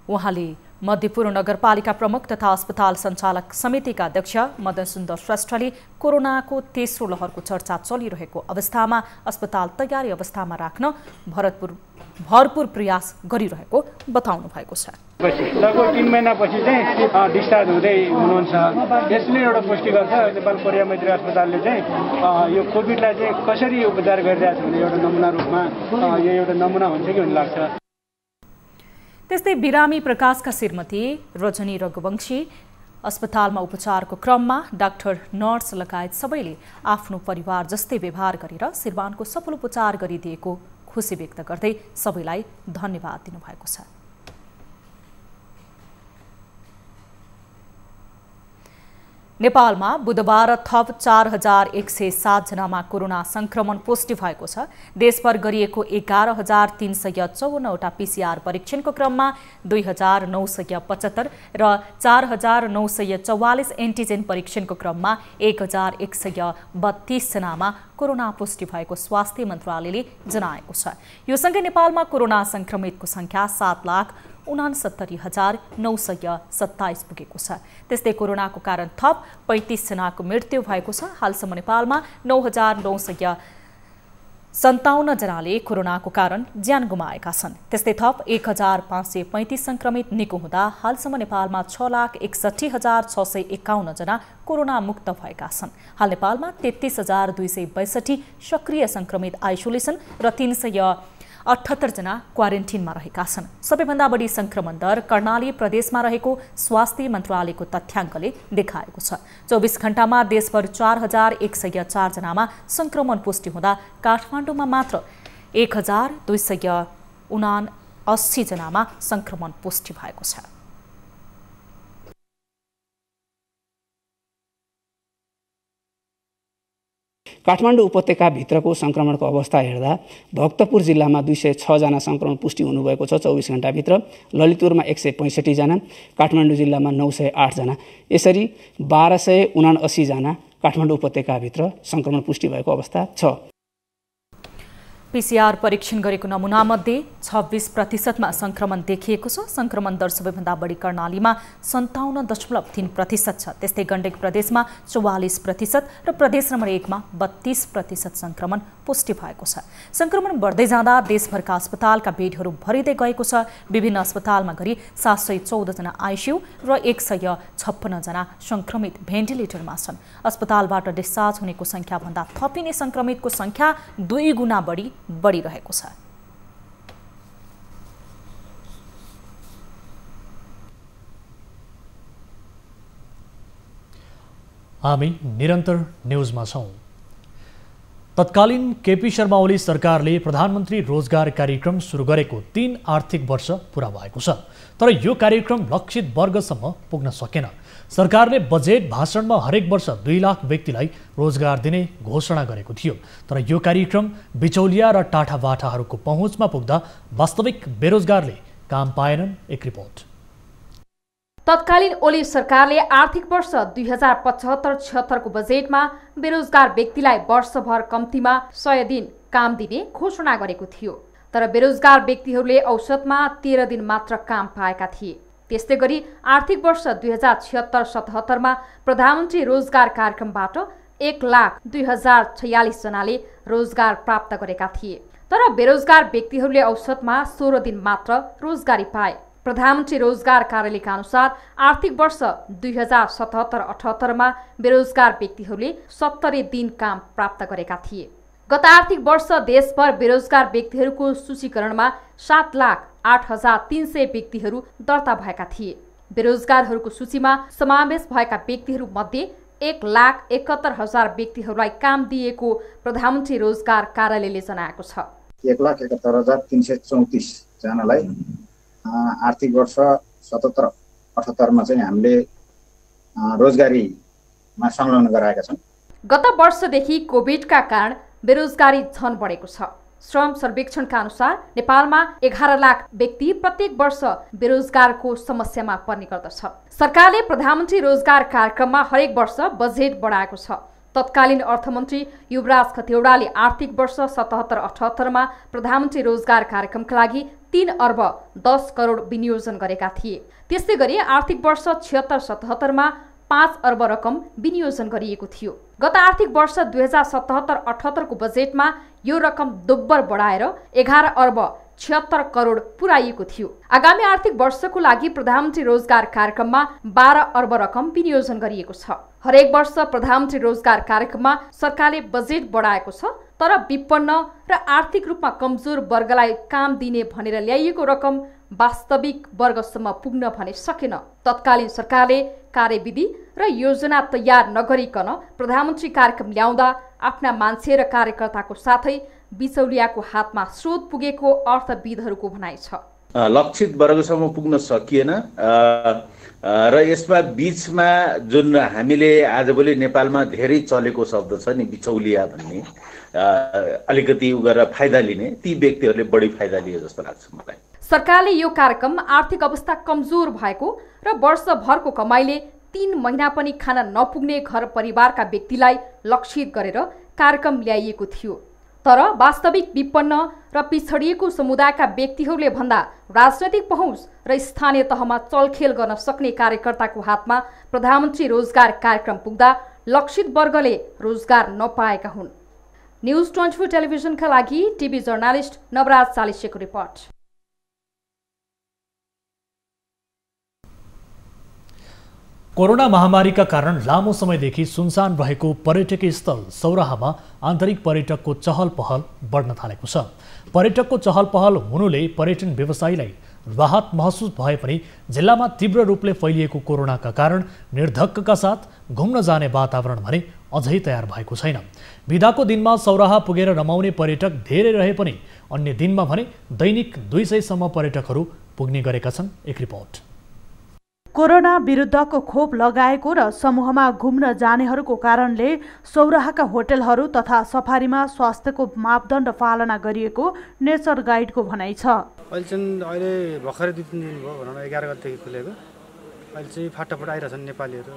उहाँले मध्यपुर नगरपालिका प्रमुख तथा अस्पताल सञ्चालक समितिका अध्यक्ष मदन सुन्दर श्रेष्ठले कोरोनाको तेस्रो लहरको चर्चा चलिरहेको अवस्थामा अस्पताल तयारी अवस्थामा राख्न भरपूर प्रयास गरिरहेको बताउनु भएको छ। लगभग 3 महिनापछि चाहिँ डिस्चार्ज हुँदै हुनुहुन्छ। यसले एउटा पुष्टि गर्छ नेपाल कोरिया मैत्री अस्पतालले चाहिँ यो कोभिडलाई चाहिँ कसरी उपचार गरिरहेछ भने एउटा नमुना रूपमा यो एउटा नमुना हुन्छ कि भन्ने लाग्छ। त्यस्तै बिरामी प्रकाशका श्रीमती रजनी रघुवंशी अस्पतालमा उपचारको क्रममा डाक्टर, नर्स लगायत सबैले आफ्नो परिवार जस्तै व्यवहार गरेर श्रीमानको सफल उपचार गरिदिएको खुसी व्यक्त गर्दै सबैलाई धन्यवाद दिनुभएको छ। नेपालमा बुधबार थप 4107 जनामा कोरोना संक्रमण पुष्टि भएको छ। देशभर गरिएको 11354 वटा पीसीआर परीक्षणको क्रममा 2975 र 4944 एन्टिजेन परीक्षणको क्रममा 1132 जनामा कोरोना पुष्टि भएको स्वास्थ्य मन्त्रालयले जनाएको छ। यो सँगै नेपालमा कोरोना संक्रमितको संख्या 7,69,927 पुगेको छ। त्यस्तै कोरोनाको कारण थप 35 जनाको मृत्यु भएको छ। हालसम्म नेपालमा 9,957 जनाले कोरोनाको कारण ज्यान गुमाएका छन्। त्यस्तै थप 1,535 संक्रमित निको हुँदा हालसम्म नेपालमा 6,61,651 जना कोरोना मुक्त भएका छन्। हाल नेपालमा 33,262 सक्रिय संक्रमित आइसोलेसन र 378 जना क्वारेन्टिनमा रहेका छन्। सबैभन्दा बढी संक्रमण दर कर्णाली प्रदेशमा रहेको स्वास्थ्य मन्त्रालयको तथ्याङ्कले देखाएको छ। 24 घण्टामा देशभर 4104 जनामा संक्रमण पुष्टि हुँदा काठमाडौँमा मात्र 1279 जनामा संक्रमण पुष्टि भएको छ। काठमाडौँ उपत्यकाभित्रको संक्रमणको अवस्था हेर्दा भक्तपुर जिल्लामा 206 जना संक्रमण पुष्टि हुनुभएको छ 24 घण्टाभित्र। ललितपुरमा 165 जना, काठमाडौँ जिल्लामा 908 जना, यसरी 1279 जना काठमाडौँ उपत्यकाभित्र संक्रमण पुष्टि भएको अवस्था छ। पीसीआर परीक्षण गरेको नमुनामध्ये 26% संक्रमण देखिएको छ। संक्रमण दर सबैभन्दा बढी कर्णालीमा 57.3% छ। त्यस्तै गण्डकी प्रदेशमा 44% र प्रदेश नम्बर 1 मा 32% संक्रमण पुष्टि भएको छ। संक्रमण बढ्दै जाँदा देशभरका अस्पतालका बेडहरू भरिँदै गएको छ। विभिन्न अस्पतालमा गरी 714 जना आइसियु र 156 जना संक्रमित भेन्टिलेटरमा छन्। अस्पतालबाट डिस्चार्ज हुनेको संख्या भन्दा थपिने संक्रमितको संख्या 2 गुणा बढिरहेको छ। हामी निरन्तर न्यूजमा छौं। तत्कालीन केपी शर्मा ओली सरकारले प्रधानमन्त्री रोजगार कार्यक्रम सुरु गरेको 3 आर्थिक वर्ष पूरा भएको छ। तर यो कार्यक्रम लक्षित वर्गसम्म पुग्न सकेन। सरकारले बजेट भाषणमा हरेक वर्ष 2 लाख व्यक्तिलाई रोजगार दिने घोषणा गरेको थियो। तर यो कार्यक्रम बिचौलिया र टाठाबाठाहरूको पहुँचमा पुग्दा वास्तविक बेरोजगारले काम पाएनन्। एक रिपोर्ट। तत्कालीन ओली सरकारले आर्थिक वर्ष 2075-76 को बजेटमा बेरोजगार व्यक्तिलाई वर्षभर कम्तीमा 100 दिन काम दिने घोषणा गरेको थियो। तर बेरोजगार व्यक्तिहरूले औसतमा 13 दिन मात्र काम पाएका थिए। त्यस्तै गरी आर्थिक वर्ष 2076-77 मा प्रधानमन्त्री रोजगार कार्यक्रमबाट 1,02,046 जनाले रोजगार प्राप्त गरेका थिए। तर बेरोजगार व्यक्तिहरूले औसतमा 16 दिन मात्र रोजगारी पाए। प्रधानमन्त्री रोजगार कार्यालयका अनुसार आर्थिक वर्ष 2077-78 मा बेरोजगार व्यक्तिहरूले 70 दिन काम प्राप्त गरेका थिए। गत आर्थिक वर्ष देशभर बेरोजगार व्यक्तिहरूको सूचीकरणमा 7,08,300 व्यक्तिहरू दर्ता भएका थिए। बेरोजगारहरूको सूचीमा समावेश भएका व्यक्तिहरू मध्ये 1,71,000 व्यक्तिहरूलाई काम दिएको प्रधानमन्त्री रोजगार कार्यालयले जनाएको छ। 1,71,334 जनालाई आर्थिक वर्ष 77-78 मा चाहिँ हामीले रोजगारीमा संलग्न गराएका छौं। गत वर्षदेखि कोभिडका कारण बेरोजगारी झन बढेको छ। श्रम सर्वेक्षणका अनुसार नेपालमा 11 लाख व्यक्ति प्रत्येक वर्ष बेरोजगारको समस्यामा पर्ने गर्दछ। सरकारले प्रधानमन्त्री रोजगार कार्यक्रममा हरेक वर्ष बजेट बढाएको छ। तत्कालीन अर्थमन्त्री युवराज खतिवडाले आर्थिक वर्ष 77-78 मा प्रधानमन्त्री रोजगार कार्यक्रमका लागि 3 अर्ब 10 करोड विनियोजन गरेका थिए। त्यस्तै गरी आर्थिक वर्ष 76-77 मा 5 अर्ब रकम विनियोजन गरिएको थियो। गत आर्थिक वर्ष 2077-78 को बजेटमा यो रकम दोब्बर बढाएर 11 अर्ब 76 करोड पुर्याइएको थियो। आगामी आर्थिक वर्षको लागि प्रधानमन्त्री रोजगार कार्यक्रममा 12 अर्ब रकम विनियोजन गरिएको छ। हरेक वर्ष प्रधानमन्त्री रोजगार कार्यक्रममा सरकारले बजेट बढाएको छ। तर विपन्न र आर्थिक रूपमा कमजोर वर्गलाई काम दिने भनेर ल्याइएको रकम वास्तविक वर्गसम्म पुग्न भने सकेन। तत्कालीन सरकारले कार्यविधि र योजना तयार नगरिकन प्रधानमन्त्री कार्यक्रम ल्याउँदा आफ्ना मान्छे र कार्यकर्ताको साथै बिचौलियाको हातमा स्रोत पुगेको अर्थविदहरूको भनाइ छ। लक्षित वर्गसम्म पुग्न सकिएन र यसमा बीचमा जुन हामीले आजभोलि नेपालमा धेरै चलेको शब्द छ नि बिचौलिया भन्ने, अलिकति उ गरेर फाइदा लिने, ती व्यक्तिहरूले बढी फाइदा लिए जस्तो लाग्छ मलाई। सरकारले यो कार्यक्रम आर्थिक अवस्था कमजोर भएको र वर्षभरको कमाइले 3 महिना पनि खान नपुग्ने घर परिवारका व्यक्तिलाई लक्षित गरेर कार्यक्रम ल्याइएको थियो। तर वास्तविक विपन्न र पिछडिएको समुदायका व्यक्तिहरूले भन्दा राजनैतिक पहुँच र स्थानीय तहमा चलखेल गर्न सक्ने कार्यकर्ताको हातमा प्रधानमन्त्री रोजगार कार्यक्रम पुग्दा लक्षित वर्गले रोजगार नपाएका हुन्। न्यूज 24 टेलिभिजनका लागि टिभी जर्नालिस्ट नवराज चालिसेको रिपोर्ट। कोरोना महामारीका कारण लामो समयदेखि सुनसान रहेको पर्यटकीय स्थल सौराहामा आन्तरिक पर्यटकको चहल पहल बढ्न थालेको छ। पर्यटकको चहल पहल हुनुले पर्यटन व्यवसायीलाई राहत महसुस भए पनि जिल्लामा तीव्र रूपले फैलिएको कोरोनाका कारण निर्धक्कका साथ घुम्न जाने वातावरण भने अझै तयार भएको छैन। बिदाको दिनमा सौराहा पुगेर रमाउने पर्यटक धेरै रहे पनि अन्य दिनमा भने दैनिक 200 सम्म पर्यटकहरू पुग्ने गरेका छन्। एक रिपोर्ट। कोरोना विरुद्धको खोप लगाएको र समूहमा घुम्न जानेहरूको कारणले सौराहाका होटलहरू तथा सफारीमा स्वास्थ्यको मापदण्ड पालना गरिएको नेचर गाइडको भनाइ छ। अहिले भर्खरै 2-3 दिन भयो भनौँ न, 11 गतेदेखि खुलेको। अहिले चाहिँ फाटाफाट आइरहेछन् नेपालीहरू,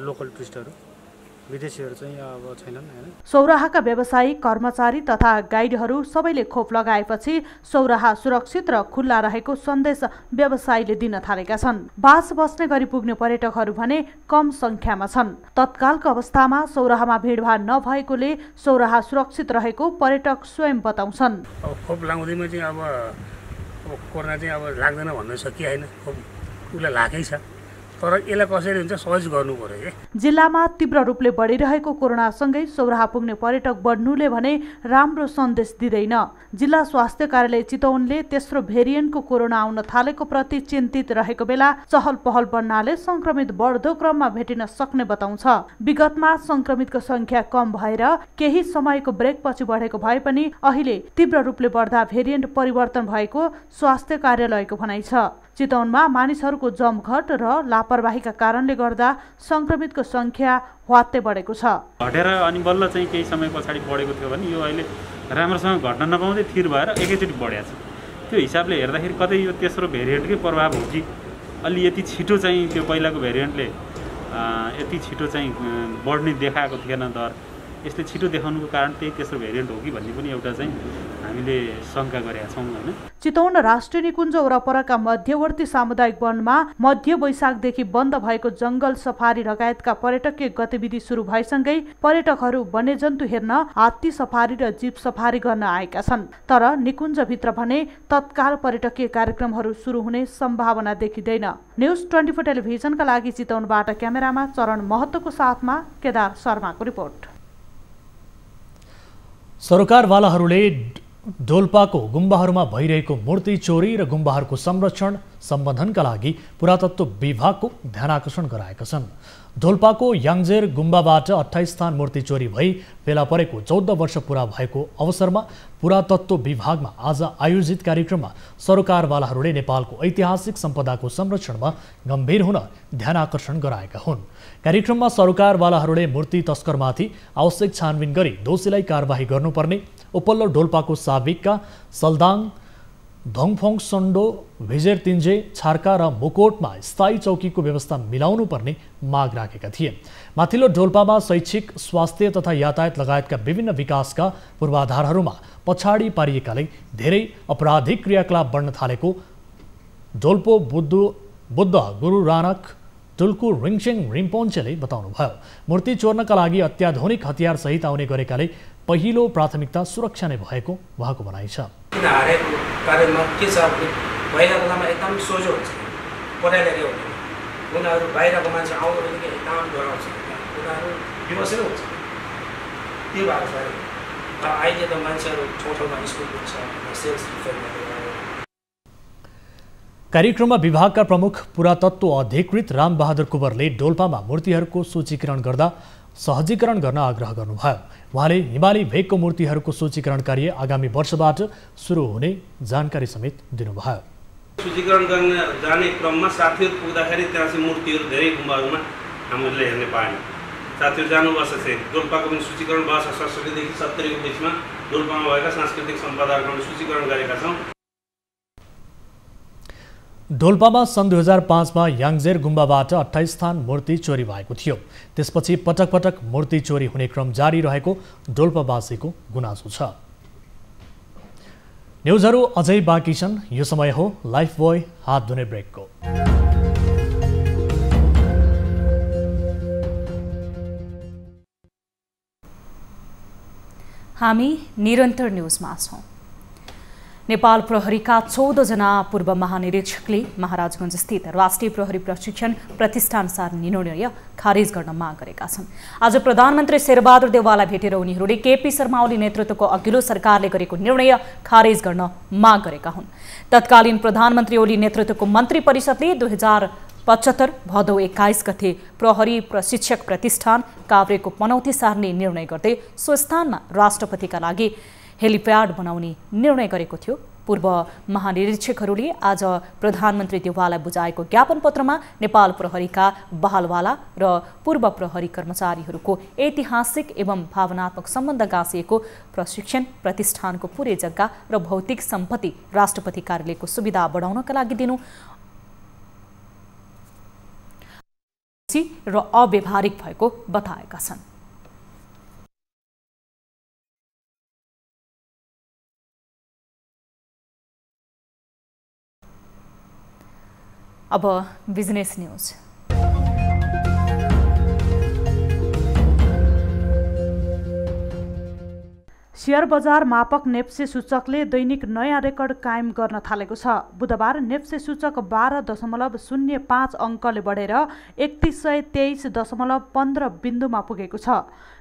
लोकल टुरिस्टहरू। विदेशीहरू चाहिँ अब छैनन् हैन। सौराहाका व्यवसायी, कर्मचारी तथा गाइडहरू सबैले खोप लगाएपछि सौराहा सुरक्षित र खुल्ला रहेको सन्देश व्यवसायीले दिन थालेका छन्। बास बस्ने गरी पुग्ने पर्यटकहरू भने कम संख्यामा छन्। तत्कालको अवस्थामा सौराहामा भिडभाड नभएकोले सौराहा सुरक्षित रहेको पर्यटक स्वयं बताउँछन्। खोप लगाउँदैमा चाहिँ अब कोरोना चाहिँ अब लाग्दैन भन्न सकिएन, खोप उसलाई लागै छ, तर यसलाई कसरी हुन्छ सहज गर्नु पर्यो के। जिल्लामा तीव्र रूपले बढिरहेको कोरोनासँगै सौराहा पुग्ने पर्यटक बढ्नुले भने राम्रो सन्देश दिँदैन। जिल्ला स्वास्थ्य कार्यालय चितवनले तेस्रो भेरिएन्टको कोरोना आउन थालेको प्रति चिन्तित रहेको बेला चहल पहल बढ्नाले संक्रमित बढ्दो क्रममा भेटिन सक्ने बताउँछ। विगतमा संक्रमितको संख्या कम भएर केही समयको ब्रेकपछि बढेको भए पनि अहिले तीव्र रूपले बढ्दा भेरिएन्ट परिवर्तन भएको स्वास्थ्य कार्यालयको भनाइ छ। चितवनमा मानिसहरूको जमघट र लापरवाहीका कारणले गर्दा संक्रमितको संख्या ह्वात्तै बढेको छ। घटेर अनि बल्ल चाहिँ केही समय पछाडि बढेको थियो भने यो अहिले राम्रोसँग घट्न नपाउँदै थिर भएर एकैचोटि बढेको छ। त्यो हिसाबले हेर्दाखेरि कतै यो तेस्रो भेरिएन्टकै प्रभाव हो कि अलि यति छिटो चाहिँ त्यो पहिलाको भेरिएन्टले यति छिटो चाहिँ बढ्ने देखाएको थिएन दर, यसले छिटो देखाउनुको कारण त्यही तेस्रो भेरिएन्ट हो कि भन्ने पनि एउटा चाहिँ हामीले शङ्का गरेका छौँ हैन। चितवन राष्ट्रिय निकुञ्ज वरपरका मध्यवर्ती सामुदायिक वनमा मध्य वैशाखदेखि बन्द भएको जंगल सफारी लगायतका पर्यटकीय गतिविधि सुरु भएसँगै पर्यटकहरू वन्यजन्तु हेर्न हात्ती सफारी र जीप सफारी गर्न आएका छन्। तर निकुञ्जभित्र भने तत्काल पर्यटकीय कार्यक्रमहरू सुरु हुने सम्भावना देखिँदैन। न्युज 24 टेलिभिजनका लागि चितवनबाट क्यामेरामा चरण महतोको साथमा केदार शर्माको रिपोर्ट। सरकारवालाहरूले डोल्पाको गुम्बाहरूमा भइरहेको मूर्ति चोरी र गुम्बाहरूको संरक्षण सम्बन्धनका लागि पुरातत्व विभागको ध्यानाकर्षण गराएका छन्। डोल्पाको याङजेर गुम्बाबाट 28 स्थान मूर्ति चोरी भई फेला परेको 14 वर्ष पूरा भएको अवसरमा पुरातत्व विभागमा आज आयोजित कार्यक्रममा सरकारवालाहरूले नेपालको ऐतिहासिक सम्पदाको संरक्षणमा गम्भीर हुन ध्यानाकर्षण गराएका हुन्। कार्यक्रममा सरकारवालाहरूले मूर्ति तस्करमाथि आवश्यक छानबिन गरी दोषीलाई कारबाही गर्नुपर्ने, उपल्लो डोल्पाको साबिकका सल्दाङ, धोङफोङ सन्डो, भिजेर तिन्जे, छार्का र मुकोटमा स्थायी चौकीको व्यवस्था मिलाउनु पर्ने माग राखेका थिए। माथिल्लो डोल्पामा शैक्षिक, स्वास्थ्य तथा यातायात लगायतका विभिन्न विकासका पूर्वाधारहरूमा पछाडि पारिएकाले धेरै अपराधिक क्रियाकलाप बढ्न थालेको डोल्पो बुद्ध गुरु नानक टुल्कु रिङचेङ रिम्पोन्चेले बताउनुभयो। मूर्ति चोर्नका लागि अत्याधुनिक हतियार सहित आउने गरेकाले पहिलो प्राथमिकता सुरक्षा नै भएको उहाँको भनाइ छ। हारेको कार्यमा के छ भने पहिला बेलामा एकदम सोझो हुन्छ, पढाइलेखेको हुँदैन, उनीहरू बाहिरको मान्छे आउनु भनेको एकदम डराउँछ, उनीहरू विवशै हुन्छ। त्यो भएको छ अहिले त मान्छेहरू ठाउँमा स्कुल पुग्छ, सेल्स डिफेन्ड। कार्यक्रममा विभागका प्रमुख पुरातत्व अधिकृत रामबहादुर कुँवरले डोल्पामा मूर्तिहरूको सूचीकरण गर्दा सहजीकरण गर्न आग्रह गर्नुभयो। उहाँले हिमाली भेगको मूर्तिहरूको सूचीकरण कार्य आगामी वर्षबाट सुरु हुने जानकारी समेत दिनुभयो। सूचीकरण गर्न जाने क्रममा साथीहरू पुग्दाखेरि त्यहाँ चाहिँ मूर्तिहरू धेरै गुम्बाहरूमा हामीले हेर्ने पायौँ। साथीहरू जानुपर्छ चाहिँ डोल्पाको पनि सूचीकरण भएको छ। 67 देखि 70 को बिचमा डोल्पामा भएका सांस्कृतिक सम्पदाहरूको पनि सूचीकरण गरेका छौँ। डोल्पामा सन् 2005 मा याङजेर गुम्बाबाट 28 स्थान मूर्ति चोरी भएको थियो। त्यसपछि पटक पटक मूर्ति चोरी हुने क्रम जारी रहेको डोल्पावासीको गुनासो छ। न्युजहरू अझै बाँकी छन्। यो समय हो लाइफ बोय हात धुने ब्रेकको। हामी निरन्तर न्युजमा छौं। नेपाल प्रहरीका 14 जना पूर्व महानिरीक्षकले महाराजगञ्ज स्थित राष्ट्रिय प्रहरी प्रशिक्षण प्रतिष्ठान सार्ने निर्णय खारेज गर्न माग गरेका छन्। आज प्रधानमन्त्री शेरबहादुर देउवालाई भेटेर उनीहरूले केपी शर्मा ओली नेतृत्वको अघिल्लो सरकारले गरेको निर्णय खारेज गर्न माग गरेका हुन्। तत्कालीन प्रधानमन्त्री ओली नेतृत्वको मन्त्री परिषदले 2075 भदौ 21 गते प्रहरी प्रशिक्षक प्रतिष्ठान काभ्रेको पनौती सार्ने निर्णय गर्दै सो स्थानमा राष्ट्रपतिका लागि हेलिप्याड बनाउने निर्णय गरेको थियो। पूर्व महानिरीक्षकहरूले आज प्रधानमन्त्री देउवालाई बुझाएको ज्ञापन पत्रमा नेपाल प्रहरीका बहालवाला र पूर्व प्रहरी कर्मचारीहरूको ऐतिहासिक एवं भावनात्मक सम्बन्ध गाँसिएको प्रशिक्षण प्रतिष्ठानको पूरै जग्गा र भौतिक सम्पत्ति राष्ट्रपति कार्यालयको सुविधा बढाउनका लागि दिनु र अव्यावहारिक भएको बताएका छन्। अब बिजनेस न्यूज। शेयर बजार मापक नेप्से सूचकले दैनिक नयाँ रेकर्ड कायम गर्न थालेको छ। बुधबार नेप्से सूचक 12.05 अङ्कले बढेर 3123.15 बिन्दुमा पुगेको छ।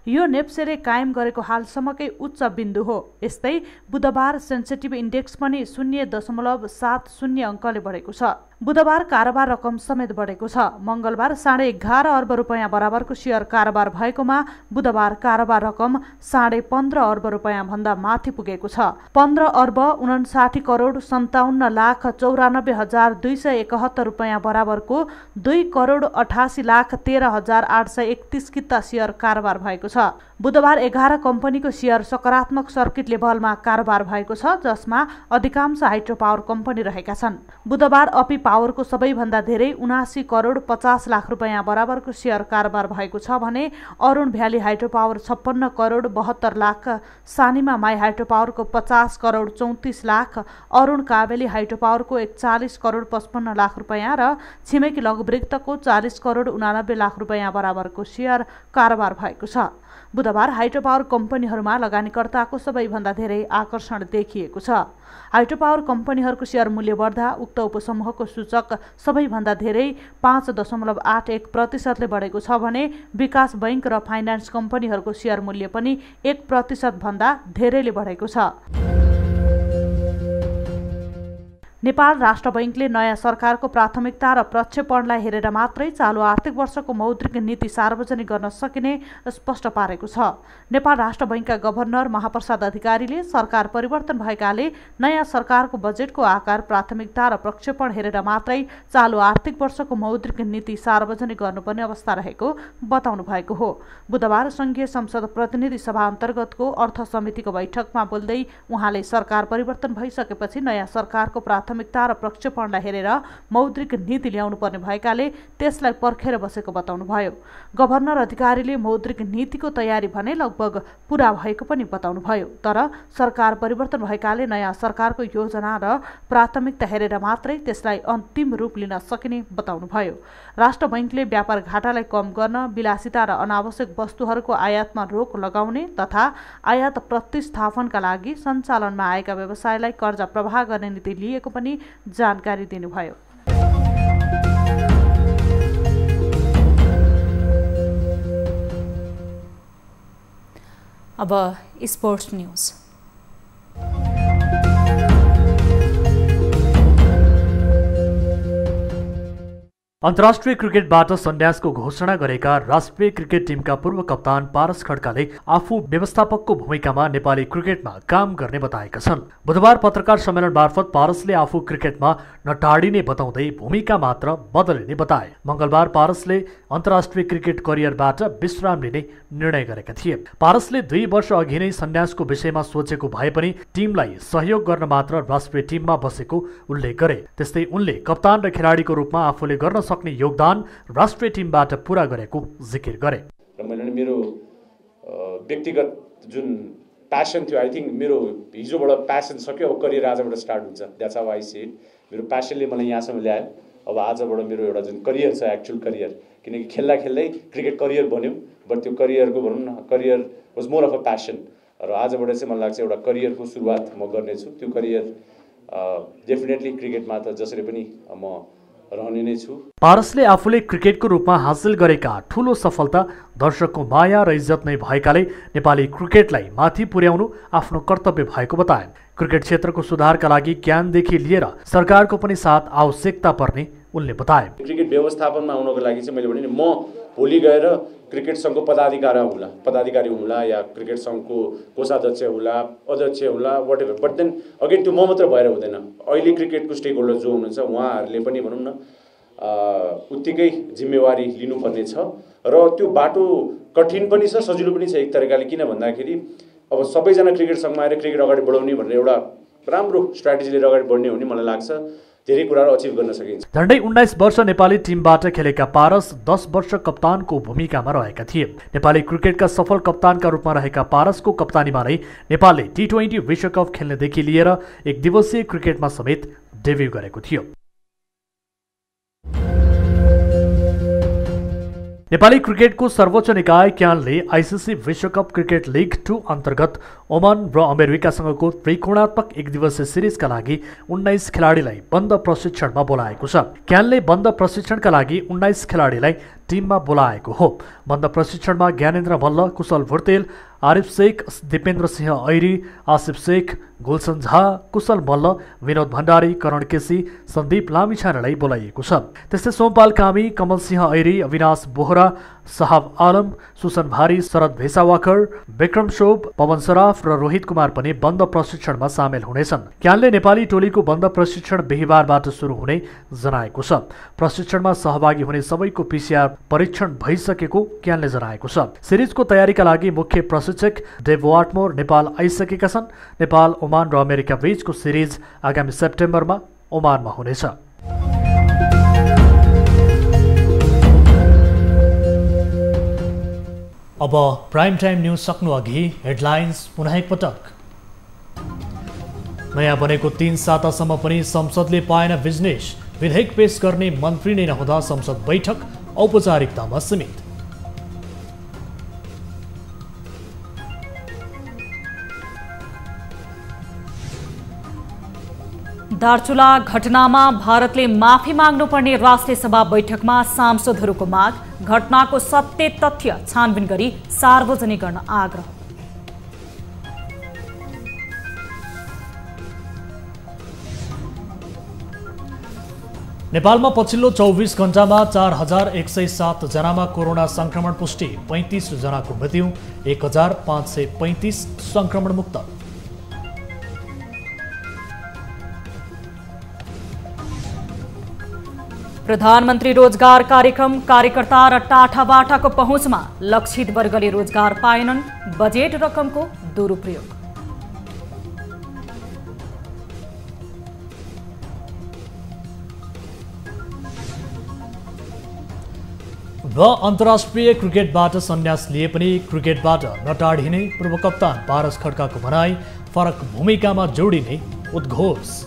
यो नेप्सेले कायम गरेको हालसम्मकै उच्च बिन्दु हो। यस्तै बुधबार सेन्सिटिभ इन्डेक्स पनि 0.70 अङ्कले बढेको छ। बुधबार कारोबार रकम समेत बढेको छ। मङ्गलबार 11.5 अर्ब रुपैयाँ बराबरको शेयर कारोबार भएकोमा बुधबार कारोबार रकम 15.5 अर्ब रुपैयाँ भन्दा माथि पुगेको छ। 15 अर्ब 59,57,94,271 रुपैयाँ बराबरको 2,88,13,831 किता शेयर कारोबार भएको छ। बुधबार 11 कम्पनीको शेयर सकारात्मक सर्किट लेभलमा कारोबार भएको छ, जसमा अधिकांश हाइड्रो पावर कम्पनी रहेका छन्। बुधबार अपी पावरको सबैभन्दा धेरै 79,50,00,000 रुपैयाँ बराबरको शेयर कारोबार भएको छ भने Arun valley hydro power 56,72,00,000, Sanima Mai hydro पावरको 50,34,00,000, अरुण काबेली हाइड्रो पावरको 41,55,00,000 रुपैयाँ र छिमेकी लघुवृत्तको 40,89,00,000 रुपैयाँ बराबरको शेयर कारोबार भएको छ। बुधबार हाइड्रो पावर कम्पनीहरूमा लगानीकर्ताको सबैभन्दा धेरै आकर्षण देखिएको छ। हाइड्रो पावर कम्पनीहरूको शेयर मूल्य बढ्दा उक्त उपसमूहको सूचक सबैभन्दा धेरै 5.81% बढेको छ भने विकास बैंक र फाइनान्स कम्पनीहरूको शेयर मूल्य पनि 1% भन्दा धेरैले बढेको छ। नेपाल राष्ट्र बैंकले नयाँ सरकारको प्राथमिकता र प्रक्षेपणलाई हेरेर मात्रै चालु आर्थिक वर्षको मौद्रिक नीति सार्वजनिक गर्न सकिने स्पष्ट पारेको छ। नेपाल राष्ट्र बैंकका गभर्नर महाप्रसाद अधिकारीले सरकार परिवर्तन भएकाले नयाँ सरकारको बजेटको आकार, प्राथमिकता र प्रक्षेपण हेरेर मात्रै चालु आर्थिक वर्षको मौद्रिक नीति सार्वजनिक गर्नुपर्ने अवस्था रहेको बताउनु भएको हो। बुधबार संघीय संसद प्रतिनिधि सभा अन्तर्गतको अर्थ समितिको बैठकमा बोल्दै उहाँले सरकार परिवर्तन भइसकेपछि नयाँ सरकारको प्राथमिकता र प्रक्षेपणलाई हेरेर मौद्रिक नीति ल्याउनु पर्ने भएकाले त्यसलाई पर्खेर बसेको बताउनुभयो। गभर्नर अधिकारीले मौद्रिक नीतिको तयारी भने लगभग पूरा भएको पनि बताउनुभयो, तर सरकार परिवर्तन भएकाले नयाँ सरकारको योजना र प्राथमिकता हेरेर मात्रै त्यसलाई अन्तिम रूप लिन सकिने बताउनुभयो। राष्ट्र बैंकले व्यापार घाटालाई कम गर्न, विलासिता र अनावश्यक वस्तुहरूको आयातमा रोक लगाउने तथा आयात प्रतिस्थापनका लागि सञ्चालनमा आएका व्यवसायलाई कर्जा प्रवाह गर्ने नीति लिएको पनि जानकारी दिनुभयो। अब स्पोर्ट्स न्यूज। अन्तर्राष्ट्रिय क्रिकेटबाट सन्यासको घोषणा गरेका राष्ट्रिय क्रिकेट टिमका पूर्व कप्तान पारस खड्काले आफू व्यवस्थापकको भूमिकामा नेपाली क्रिकेटमा काम गर्ने बताएका छन्। बुधबार पत्रकार सम्मेलन मार्फत पारसले आफू क्रिकेटमा नटाडिने बताउँदै भूमिका मात्र बदलिने बताए। मंगलबार पारसले अन्तर्राष्ट्रिय क्रिकेट करियरबाट विश्राम लिने निर्णय गरेका थिए। पारसले 2 वर्ष अघि नै सन्यासको विषयमा सोचेको भए पनि टिमलाई सहयोग गर्न मात्र राष्ट्रिय टिममा बसेको उल्लेख गरे। त्यस्तै उनले कप्तान र खेलाडीको रूपमा आफूले गर्न सक्ने योगदान राष्ट्रिय टिमबाट पूरा गरेको जिकिर गरे। र मैले मेरो व्यक्तिगत जुन प्यासन थियो, आई थिंक मेरो हिजोबाट प्यासन सक्यो, अब करियर आजबाट स्टार्ट हुन्छ। That's how I see it. मेरो प्यासनले मलाई यहाँसम्म ल्यायो। अब आजबाट मेरो एउटा जुन करियर छ, एक्चुअल करियर, किनकि खेल्दा खेल्दै क्रिकेट करियर बन्यो, बट त्यो करियरको भनौँ न, career was more of a passion. र आजबाट चाहिँ मलाई लाग्छ एउटा करियरको सुरुवात म गर्नेछु। त्यो करियर डेफिनेटली क्रिकेटमा त जसरी पनि म रहने नै छु। पारसले आफूले क्रिकेटको रूपमा हासिल गरेका ठूलो सफलता दर्शकको माया र इज्जत नै भएकाले नेपाली क्रिकेटलाई माथि पुर्याउनु आफ्नो कर्तव्य भएको बताए। क्रिकेट क्षेत्रको सुधारका लागि ज्ञानदेखि लिएर सरकारको पनि साथ आवश्यकता पर्ने उनले बताए। क्रिकेट व्यवस्थापनमा आउनको लागि चाहिँ मैले भने म भोलि गएर क्रिकेट सङ्घको पदाधिकारी हुला या क्रिकेट सङ्घको कोषाध्यक्ष होला, अध्यक्ष होला, whatever, but then again त्यो म मात्र भएर हुँदैन। अहिले क्रिकेटको स्टेक होल्डर जो हुनुहुन्छ उहाँहरूले पनि भनौँ न उत्तिकै जिम्मेवारी लिनुपर्ने छ। र त्यो बाटो कठिन पनि छ, सजिलो पनि छ एक तरिकाले। किन भन्दाखेरि अब सबैजना क्रिकेट सङ्घमा आएर क्रिकेट अगाडि बढाउने भनेर एउटा राम्रो स्ट्राटेजी लिएर अगाडि बढ्ने हो भने मलाई लाग्छ धेरै कुराहरू अचिभ गर्न सकिन्छ। झन्डै 19 वर्ष नेपाली टिमबाट खेलेका पारस 10 वर्ष कप्तानको भूमिकामा रहेका थिए। नेपाली क्रिकेटका सफल कप्तानका रूपमा रहेका पारसको कप्तानीमा नै नेपालले T20 विश्वकप खेल्नेदेखि लिएर एक दिवसीय क्रिकेटमा समेत डेब्यू गरेको थियो। नेपाली क्रिकेटको सर्वोच्च निकाय क्यानले आइसिसी विश्वकप क्रिकेट लिग 2 अन्तर्गत ओमान र अमेरिकासँगको त्रिकोणात्मक एकदिवसीय सिरिजका लागि 19 खेलाडीलाई बन्द प्रशिक्षणमा बोलाएको छ। क्यानले बन्द प्रशिक्षणका लागि 19 खेलाडीलाई टिममा बोलाएको हो। बन्द प्रशिक्षणमा ज्ञानेन्द्र मल्ल, कुशल भुर्तेल, आरिफ शेख, दिपेन्द्र सिंह ऐरी, आसिफ शेख, गुलसन झा, कुशल मल्ल, विनोद भण्डारी, करण केसी, सन्दीप लामिछानेलाई बोलाइएको छ। त्यस्तै सोमपाल कामी, कमल सिंह ऐरी, अविनाश बोहरा, साहब आलम, सुसन भारी, शरद भेसावाकर, विक्रम शोभ, पवन सराफ र रोहित कुमार पनि बन्द प्रशिक्षणमा सामेल हुनेछन्। क्यानले नेपाली टोलीको बन्द प्रशिक्षण बिहीबारबाट सुरु हुने जनाएको छ। प्रशिक्षणमा सहभागी हुने सबैको पीसीआर परीक्षण भइसकेको क्यानले जनाएको छ। सिरिजको तयारीका लागि मुख्य प्रशिक्षक डेभ वाटमोर नेपाल आइसकेका छन्। नेपाल, ओमान र अमेरिका बीचको सिरिज आगामी सेप्टेम्बरमा ओमानमा हुनेछ। अब प्राइम टाइम न्यूज सक्नु अघि हेडलाइन्स पुनः एकपटक। नयाँ बनेको 3 सातासम्म पनि संसदले पाएन बिजनेस। विधेयक पेश गर्ने मन्त्री नै नहुँदा संसद बैठक औपचारिकतामा सीमित। दार्चुला घटनामा भारतले माफी माग्नुपर्ने राष्ट्रिय सभा बैठकमा सांसदहरूको माग। घटनाको सत्य तथ्य छानबिन गरी सार्वजनिक गर्न आग्रह। नेपालमा पछिल्लो 24 घण्टामा 4107 जनामा कोरोना संक्रमण पुष्टि, 35 जनाको मृत्यु, 1535 संक्रमण मुक्त। प्रधानमन्त्री रोजगार कार्यक्रम कार्यकर्ता र टाठाबाटाको पहुँचमा लक्षित वर्गले रोजगार पाएनन्। बजेट रकमको दुरुपयोग। र अन्तर्राष्ट्रिय क्रिकेटबाट सन्यास लिए पनि क्रिकेटबाट नटाढिने पूर्व कप्तान पारस खड्काको भनाई। फरक भूमिकामा जोडिने उद्घोष।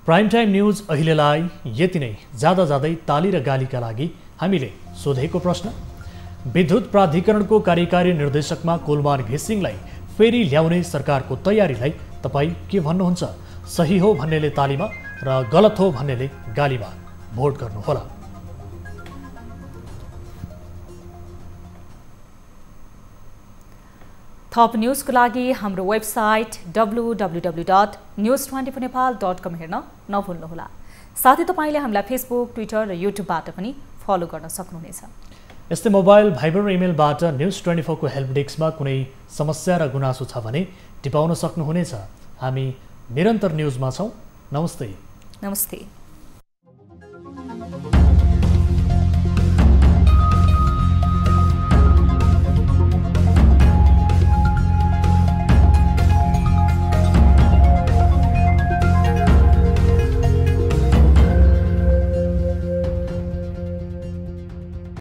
प्राइम टाइम न्यूज अहिलेलाई यति नै। जाँदै ताली र गालीका लागि हामीले सोधेको प्रश्न। विद्युत प्राधिकरणको कार्यकारी निर्देशकमा कुलमान घिसिङलाई फेरि ल्याउने सरकारको तयारीलाई तपाईँ के भन्नुहुन्छ? सही हो भन्नेले तालीमा र गलत हो भन्नेले गालीमा भोट गर्नुहोला। थप न्यूजको लागि हाम्रो वेबसाइट www.news24nepal.com हेर्न नभुल्नुहोला। साथै तपाईँले हामीलाई फेसबुक, ट्विटर र युट्युबबाट पनि फलो गर्न सक्नुहुनेछ। यस्तै मोबाइल, भाइबर र इमेलबाट न्युज 24 को हेल्प डेस्कमा कुनै समस्या र गुनासो छ भने टिपाउन सक्नुहुनेछ। हामी निरन्तर न्युजमा छौँ। नमस्ते।